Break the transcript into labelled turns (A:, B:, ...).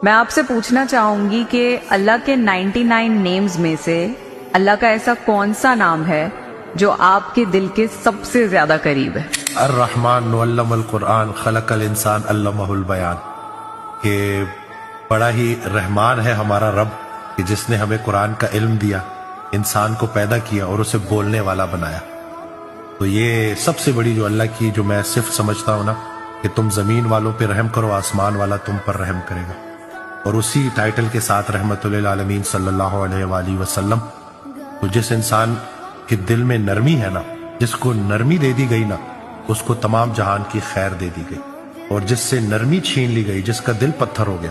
A: मैं आपसे पूछना चाहूंगी कि अल्लाह के 99 नेम्स में से अल्लाह का ऐसा कौन सा नाम है जो आपके दिल के सबसे ज्यादा करीब है?
B: अर्रहमान अल्लमल कुरान खलकल इंसान अल्लमहुल बयान। के बड़ा ही रहमान है हमारा रब कि जिसने हमें कुरान का इल्म दिया, इंसान को पैदा किया और उसे बोलने वाला बनाया। तो ये सबसे बड़ी जो अल्लाह की जो मैं सिर्फ समझता हूँ ना कि तुम जमीन वालों पे रहम करो, आसमान वाला तुम पर रहम करेगा। और उसी टाइटल के साथ रहमतुल आलमीन सल्लल्लाहु अलैहि वसल्लम। तो जिस इंसान के दिल में नरमी है ना, जिसको नरमी दे दी गई ना, उसको तमाम जहान की खैर दे दी गई। और जिससे नरमी छीन ली गई, जिसका दिल पत्थर हो गया,